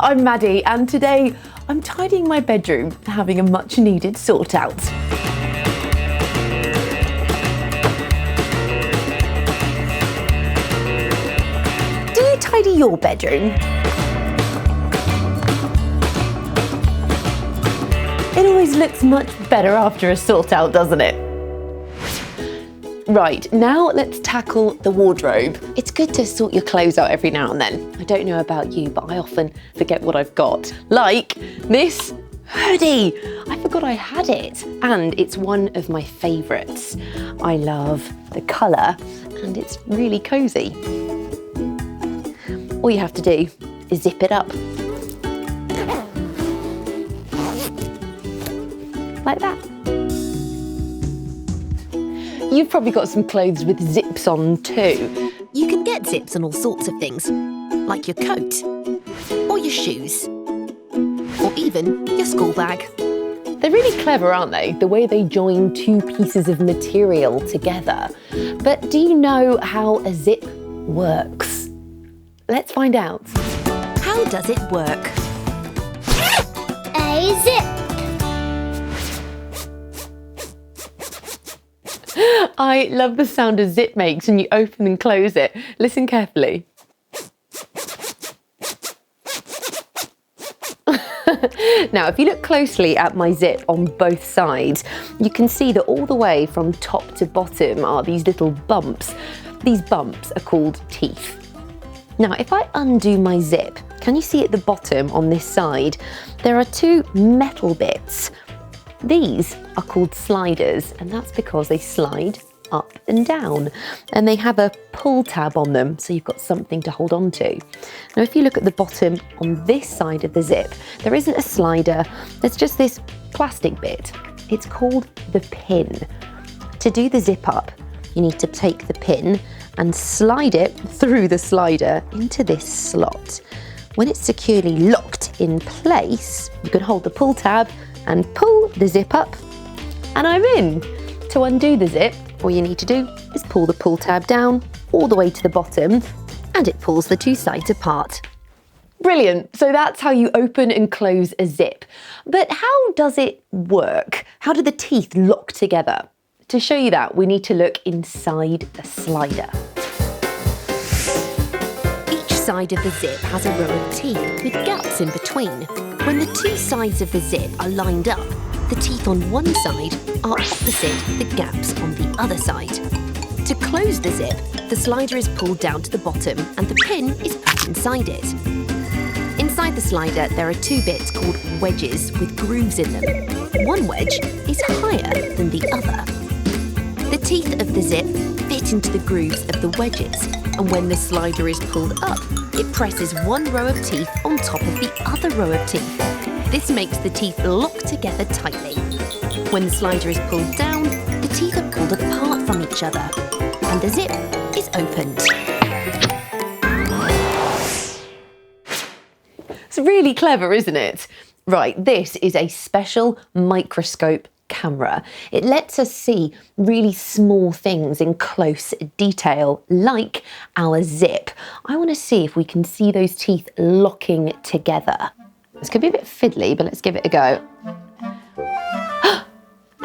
I'm Maddie, and today I'm tidying my bedroom, having a much needed sort out. Do you tidy your bedroom? It always looks much better after a sort out, doesn't it? Right, now let's tackle the wardrobe. It's good to sort your clothes out every now and then. I don't know about you, but I often forget what I've got. Like this hoodie. I forgot I had it, and it's one of my favourites. I love the colour, and it's really cosy. All you have to do is zip it up. Like that. You've probably got some clothes with zips on too. You can get zips on all sorts of things, like your coat, or your shoes, or even your school bag. They're really clever, aren't they? The way they join two pieces of material together. But do you know how a zip works? Let's find out. How does it work? A zip. I love the sound a zip makes when you open and close it. Listen carefully. Now, if you look closely at my zip on both sides, you can see that all the way from top to bottom are these little bumps. These bumps are called teeth. Now, if I undo my zip, can you see at the bottom on this side, there are two metal bits. These are called sliders, and that's because they slide up and down, and they have a pull tab on them, so you've got something to hold on to. Now, if you look at the bottom on this side of the zip, there isn't a slider, there's just this plastic bit. It's called the pin. To do the zip up, you need to take the pin and slide it through the slider into this slot. When it's securely locked in place, you can hold the pull tab and pull the zip up, and I'm in. To undo the zip, all you need to do is pull the pull tab down all the way to the bottom, and it pulls the two sides apart. Brilliant, so that's how you open and close a zip. But how does it work? How do the teeth lock together? To show you that, we need to look inside the slider. Each side of the zip has a row of teeth with gaps in between. When the two sides of the zip are lined up, the teeth on one side are opposite the gaps on the other side. To close the zip, the slider is pulled down to the bottom and the pin is put inside it. Inside the slider, there are two bits called wedges with grooves in them. One wedge is higher than the other. The teeth of the zip fit into the grooves of the wedges, and when the slider is pulled up, it presses one row of teeth on top of the other row of teeth. This makes the teeth lock together tightly. When the slider is pulled down, the teeth are pulled apart from each other, and the zip is opened. It's really clever, isn't it? Right, this is a special microscope camera. It lets us see really small things in close detail, like our zip. I want to see if we can see those teeth locking together. This could be a bit fiddly, but let's give it a go.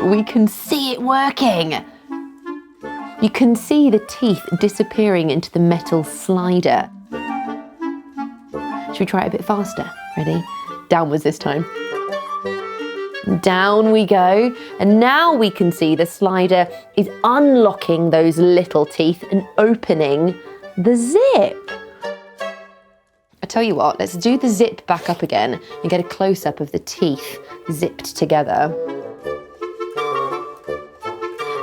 We can see it working. You can see the teeth disappearing into the metal slider. Should we try it a bit faster? Ready? Downwards this time. Down we go, and now we can see the slider is unlocking those little teeth and opening the zip. I tell you what, let's do the zip back up again and get a close-up of the teeth zipped together.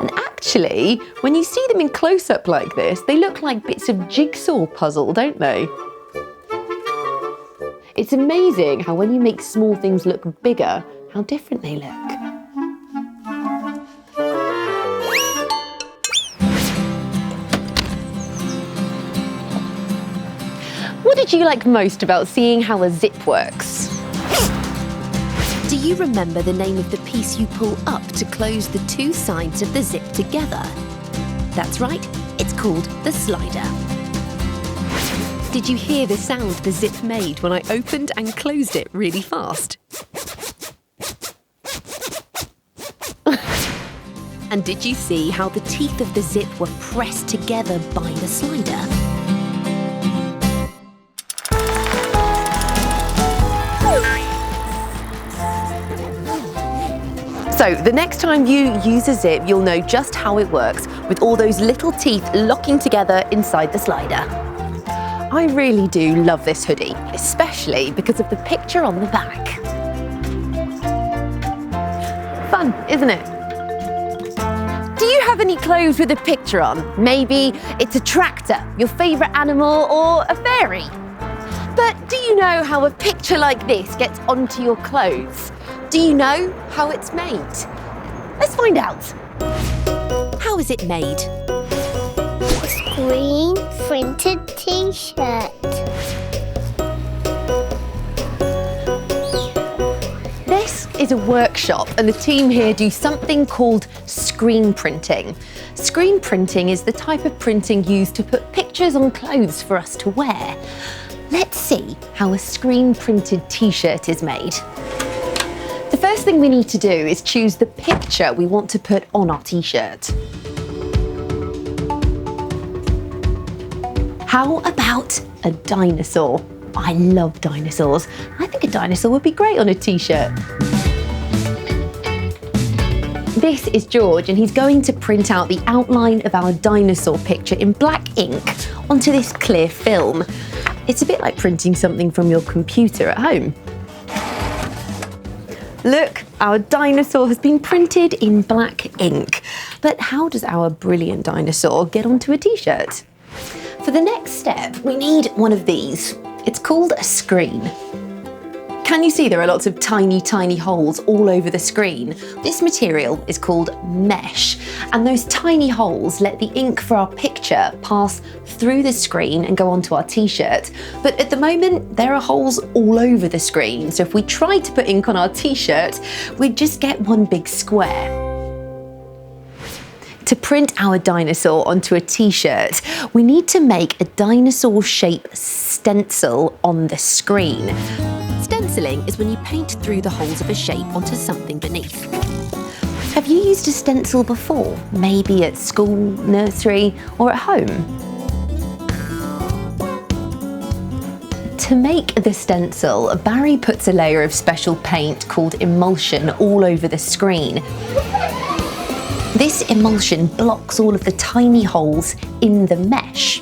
And actually, when you see them in close-up like this, they look like bits of jigsaw puzzle, don't they? It's amazing how when you make small things look bigger, how different they look. What did you like most about seeing how a zip works? Do you remember the name of the piece you pull up to close the two sides of the zip together? That's right, it's called the slider. Did you hear the sound the zip made when I opened and closed it really fast? And did you see how the teeth of the zip were pressed together by the slider? So the next time you use a zip, you'll know just how it works with all those little teeth locking together inside the slider. I really do love this hoodie, especially because of the picture on the back. Fun, isn't it? Do you have any clothes with a picture on? Maybe it's a tractor, your favourite animal, or a fairy. But do you know how a picture like this gets onto your clothes? Do you know how it's made? Let's find out. How is it made? Screen printed t-shirt. This is a workshop and the team here do something called screen printing. Screen printing is the type of printing used to put pictures on clothes for us to wear. Let's see how a screen printed t-shirt is made. The first thing we need to do is choose the picture we want to put on our t-shirt. How about a dinosaur? I love dinosaurs. I think a dinosaur would be great on a t-shirt. This is George and he's going to print out the outline of our dinosaur picture in black ink onto this clear film. It's a bit like printing something from your computer at home. Look, our dinosaur has been printed in black ink. But how does our brilliant dinosaur get onto a t-shirt? For the next step, we need one of these. It's called a screen. Can you see there are lots of tiny, tiny holes all over the screen? This material is called mesh, and those tiny holes let the ink for our picture pass through the screen and go onto our t-shirt. But at the moment, there are holes all over the screen, so if we tried to put ink on our t-shirt, we'd just get one big square. To print our dinosaur onto a t-shirt, we need to make a dinosaur-shaped stencil on the screen. Stenciling is when you paint through the holes of a shape onto something beneath. Have you used a stencil before? Maybe at school, nursery, or at home? To make the stencil, Barry puts a layer of special paint called emulsion all over the screen. This emulsion blocks all of the tiny holes in the mesh.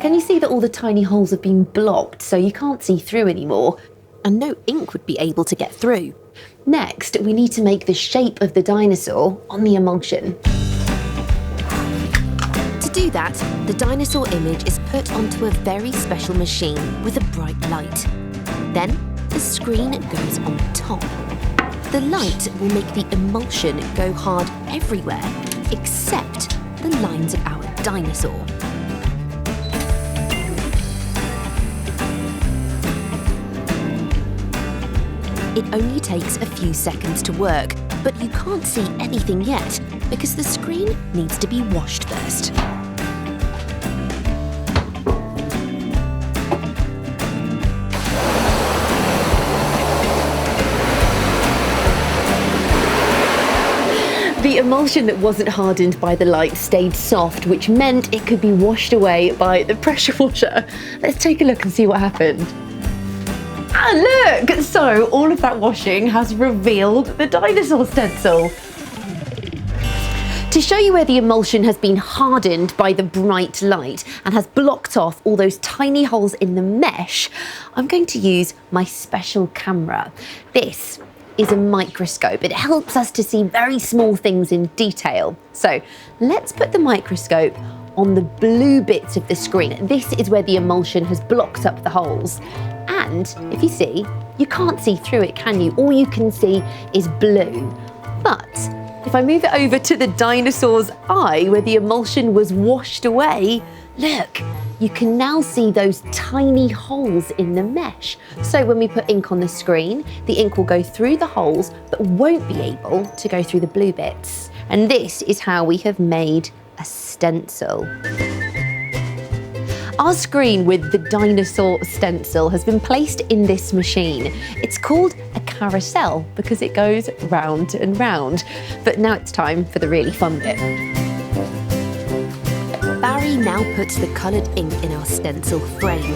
Can you see that all the tiny holes have been blocked so you can't see through anymore? And no ink would be able to get through. Next, we need to make the shape of the dinosaur on the emulsion. To do that, the dinosaur image is put onto a very special machine with a bright light. Then, the screen goes on top. The light will make the emulsion go hard everywhere except the lines of our dinosaur. It only takes a few seconds to work, but you can't see anything yet because the screen needs to be washed first. The emulsion that wasn't hardened by the light stayed soft, which meant it could be washed away by the pressure washer. Let's take a look and see what happened. Ah, look! So all of that washing has revealed the dinosaur stencil. To show you where the emulsion has been hardened by the bright light and has blocked off all those tiny holes in the mesh, I'm going to use my special camera. This is a microscope. It helps us to see very small things in detail. So let's put the microscope on the blue bits of the screen. This is where the emulsion has blocked up the holes. And if you see, you can't see through it, can you? All you can see is blue. But if I move it over to the dinosaur's eye where the emulsion was washed away, look, you can now see those tiny holes in the mesh. So when we put ink on the screen, the ink will go through the holes but won't be able to go through the blue bits. And this is how we have made a stencil. Our screen with the dinosaur stencil has been placed in this machine. It's called a carousel because it goes round and round. But now it's time for the really fun bit. Barry now puts the coloured ink in our stencil frame.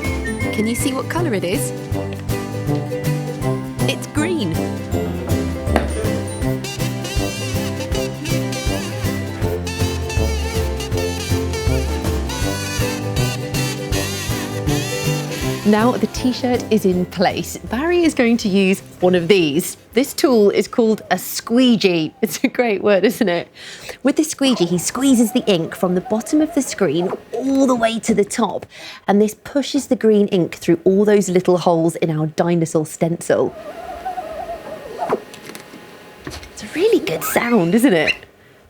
Can you see what colour it is? It's green. Now the t-shirt is in place, Barry is going to use one of these. This tool is called a squeegee. It's a great word, isn't it? With the squeegee, he squeezes the ink from the bottom of the screen all the way to the top, and this pushes the green ink through all those little holes in our dinosaur stencil. It's a really good sound, isn't it?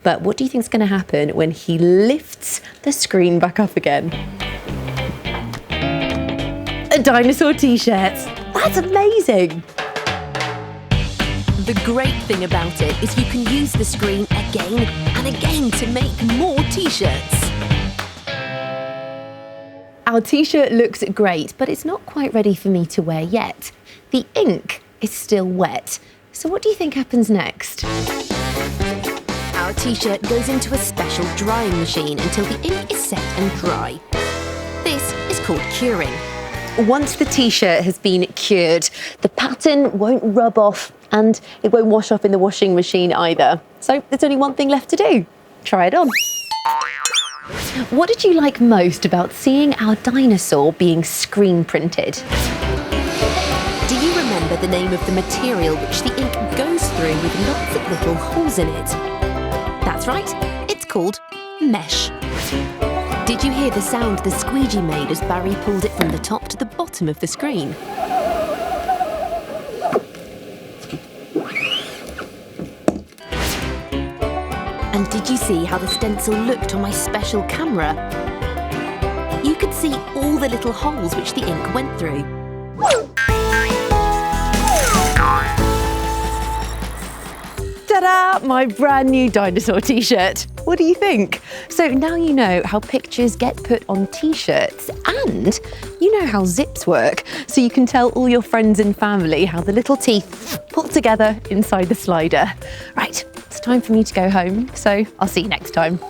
But what do you think is going to happen when he lifts the screen back up again? A dinosaur t-shirt. That's amazing. The great thing about it is you can use the screen again and again to make more t-shirts. Our t-shirt looks great, but it's not quite ready for me to wear yet. The ink is still wet. So what do you think happens next? Our t-shirt goes into a special drying machine until the ink is set and dry. This is called curing. Once the t-shirt has been cured, the pattern won't rub off and it won't wash off in the washing machine either. So there's only one thing left to do. Try it on. What did you like most about seeing our dinosaur being screen printed? Do you remember the name of the material which the ink goes through with lots of little holes in it? That's right, it's called mesh. Did you hear the sound the squeegee made as Barry pulled it from the top to the bottom of the screen? And did you see how the stencil looked on my special camera? You could see all the little holes which the ink went through. Ta-da! My brand new dinosaur t-shirt. What do you think? So now you know how pictures get put on t-shirts and you know how zips work. So you can tell all your friends and family how the little teeth pull together inside the slider. Right, it's time for me to go home. So I'll see you next time.